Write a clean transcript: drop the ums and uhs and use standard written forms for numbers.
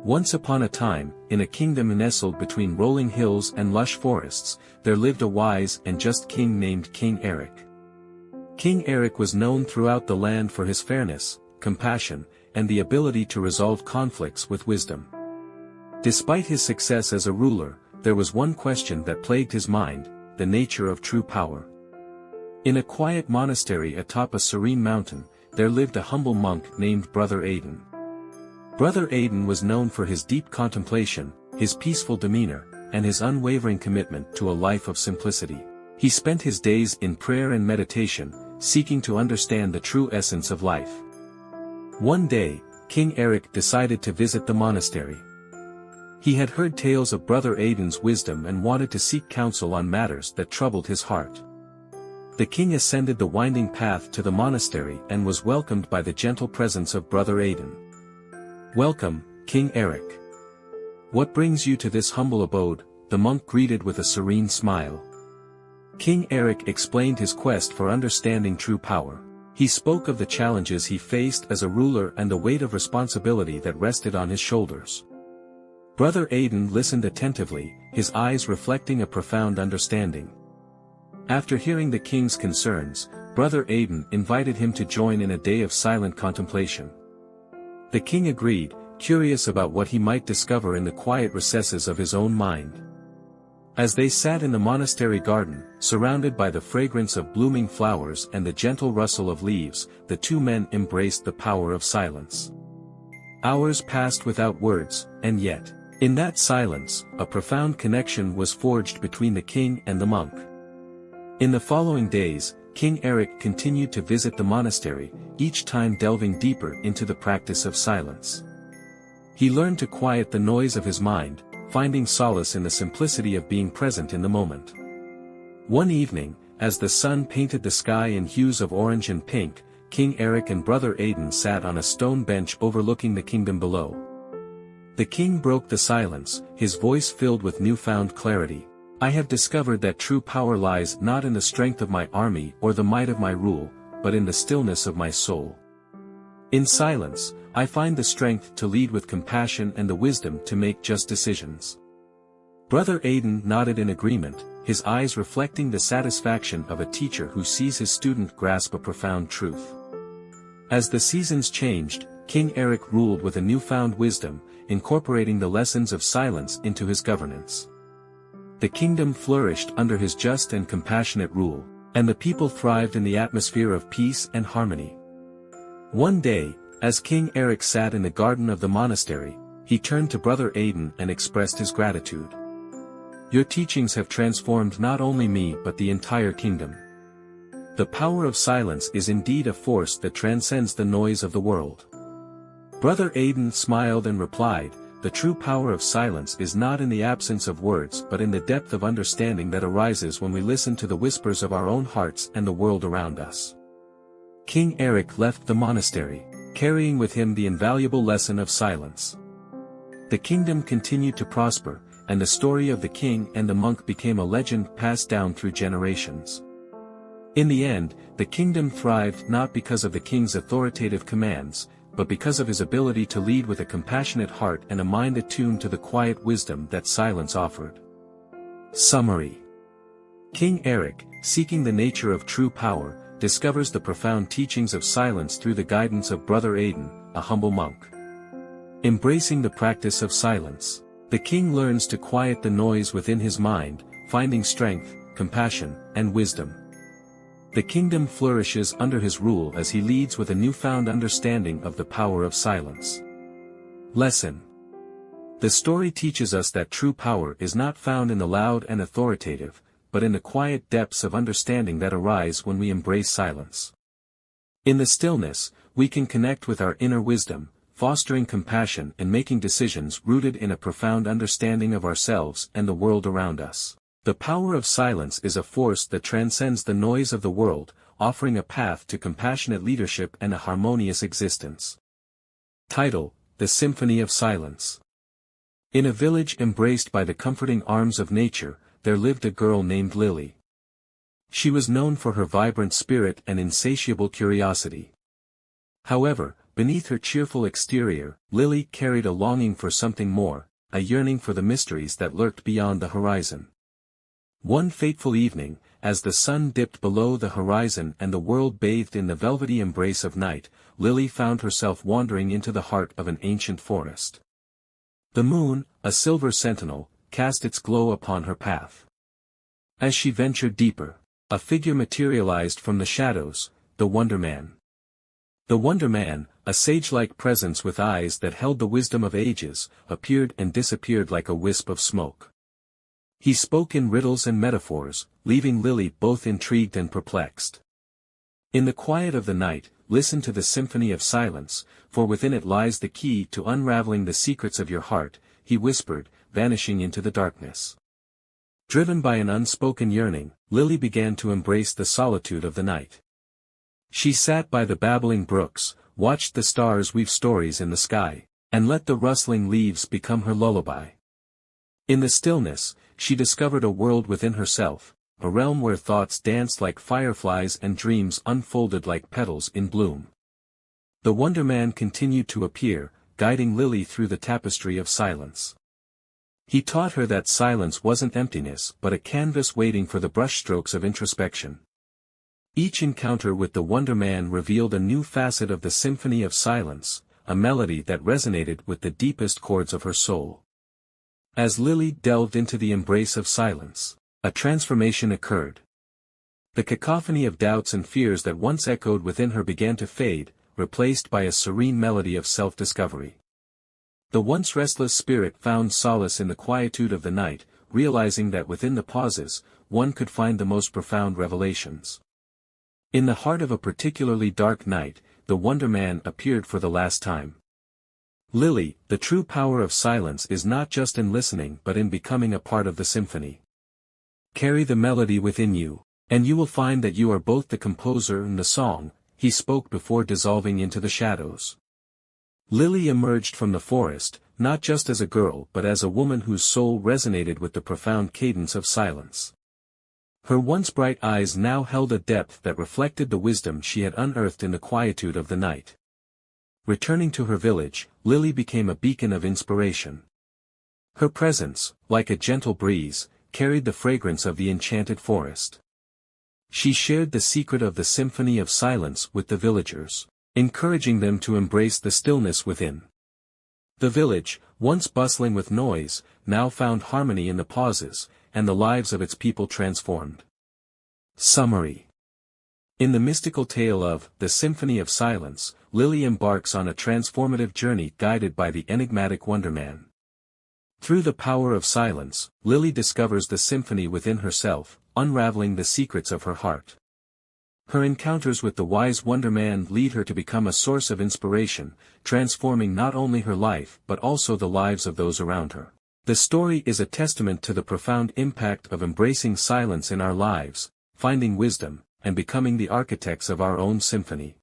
Once upon a time, in a kingdom nestled between rolling hills and lush forests, there lived a wise and just king named King Eric. King Eric was known throughout the land for his fairness, compassion, and the ability to resolve conflicts with wisdom. Despite his success as a ruler, there was one question that plagued his mind: the nature of true power. In a quiet monastery atop a serene mountain, there lived a humble monk named Brother Aidan. Brother Aidan was known for his deep contemplation, his peaceful demeanor, and his unwavering commitment to a life of simplicity. He spent his days in prayer and meditation, seeking to understand the true essence of life. One day, King Eric decided to visit the monastery. He had heard tales of Brother Aidan's wisdom and wanted to seek counsel on matters that troubled his heart. The king ascended the winding path to the monastery and was welcomed by the gentle presence of Brother Aidan. "Welcome, King Eric. What brings you to this humble abode?" the monk greeted with a serene smile. King Eric explained his quest for understanding true power. He spoke of the challenges he faced as a ruler and the weight of responsibility that rested on his shoulders. Brother Aidan listened attentively, his eyes reflecting a profound understanding. After hearing the king's concerns, Brother Aidan invited him to join in a day of silent contemplation. The king agreed, curious about what he might discover in the quiet recesses of his own mind. As they sat in the monastery garden, surrounded by the fragrance of blooming flowers and the gentle rustle of leaves, the two men embraced the power of silence. Hours passed without words, and yet, in that silence, a profound connection was forged between the king and the monk. In the following days, King Eric continued to visit the monastery, each time delving deeper into the practice of silence. He learned to quiet the noise of his mind, finding solace in the simplicity of being present in the moment. One evening, as the sun painted the sky in hues of orange and pink, King Eric and Brother Aidan sat on a stone bench overlooking the kingdom below. The king broke the silence, his voice filled with newfound clarity. "I have discovered that true power lies not in the strength of my army or the might of my rule, but in the stillness of my soul. In silence, I find the strength to lead with compassion and the wisdom to make just decisions." Brother Aidan nodded in agreement, his eyes reflecting the satisfaction of a teacher who sees his student grasp a profound truth. As the seasons changed, King Eric ruled with a newfound wisdom, incorporating the lessons of silence into his governance. The kingdom flourished under his just and compassionate rule, and the people thrived in the atmosphere of peace and harmony. One day, as King Eric sat in the garden of the monastery, he turned to Brother Aidan and expressed his gratitude. "Your teachings have transformed not only me but the entire kingdom. The power of silence is indeed a force that transcends the noise of the world." Brother Aidan smiled and replied, "The true power of silence is not in the absence of words but in the depth of understanding that arises when we listen to the whispers of our own hearts and the world around us." King Eric left the monastery, carrying with him the invaluable lesson of silence. The kingdom continued to prosper, and the story of the king and the monk became a legend passed down through generations. In the end, the kingdom thrived not because of the king's authoritative commands, but because of his ability to lead with a compassionate heart and a mind attuned to the quiet wisdom that silence offered. Summary: King Eric, seeking the nature of true power, discovers the profound teachings of silence through the guidance of Brother Aidan, a humble monk. Embracing the practice of silence, the king learns to quiet the noise within his mind, finding strength, compassion, and wisdom. The kingdom flourishes under his rule as he leads with a newfound understanding of the power of silence. Lesson: the story teaches us that true power is not found in the loud and authoritative, but in the quiet depths of understanding that arise when we embrace silence. In the stillness, we can connect with our inner wisdom, fostering compassion and making decisions rooted in a profound understanding of ourselves and the world around us. The power of silence is a force that transcends the noise of the world, offering a path to compassionate leadership and a harmonious existence. Title: The Symphony of Silence. In a village embraced by the comforting arms of nature, there lived a girl named Lily. She was known for her vibrant spirit and insatiable curiosity. However, beneath her cheerful exterior, Lily carried a longing for something more, a yearning for the mysteries that lurked beyond the horizon. One fateful evening, as the sun dipped below the horizon and the world bathed in the velvety embrace of night, Lily found herself wandering into the heart of an ancient forest. The moon, a silver sentinel, cast its glow upon her path. As she ventured deeper, a figure materialized from the shadows, the Wonder Man. The Wonder Man, a sage-like presence with eyes that held the wisdom of ages, appeared and disappeared like a wisp of smoke. He spoke in riddles and metaphors, leaving Lily both intrigued and perplexed. In the quiet of the night, listen to the symphony of silence, for within it lies the key to unraveling the secrets of your heart, he whispered, vanishing into the darkness. Driven by an unspoken yearning, Lily began to embrace the solitude of the night. She sat by the babbling brooks, watched the stars weave stories in the sky, and let the rustling leaves become her lullaby. In the stillness, she discovered a world within herself, a realm where thoughts danced like fireflies and dreams unfolded like petals in bloom. The Wonder Man continued to appear, guiding Lily through the tapestry of silence. He taught her that silence wasn't emptiness but a canvas waiting for the brushstrokes of introspection. Each encounter with the Wonder Man revealed a new facet of the symphony of silence, a melody that resonated with the deepest chords of her soul. As Lily delved into the embrace of silence, a transformation occurred. The cacophony of doubts and fears that once echoed within her began to fade, replaced by a serene melody of self-discovery. The once restless spirit found solace in the quietude of the night, realizing that within the pauses, one could find the most profound revelations. In the heart of a particularly dark night, the Wonder Man appeared for the last time. Lily, the true power of silence is not just in listening but in becoming a part of the symphony. Carry the melody within you, and you will find that you are both the composer and the song, he spoke before dissolving into the shadows. Lily emerged from the forest, not just as a girl but as a woman whose soul resonated with the profound cadence of silence. Her once bright eyes now held a depth that reflected the wisdom she had unearthed in the quietude of the night. Returning to her village, Lily became a beacon of inspiration. Her presence, like a gentle breeze, carried the fragrance of the enchanted forest. She shared the secret of the symphony of silence with the villagers, encouraging them to embrace the stillness within. The village, once bustling with noise, now found harmony in the pauses, and the lives of its people transformed. Summary. In the mystical tale of The Symphony of Silence, Lily embarks on a transformative journey guided by the enigmatic Wonder Man. Through the power of silence, Lily discovers the symphony within herself, unraveling the secrets of her heart. Her encounters with the wise Wonder Man lead her to become a source of inspiration, transforming not only her life but also the lives of those around her. The story is a testament to the profound impact of embracing silence in our lives, finding wisdom, and becoming the architects of our own symphony.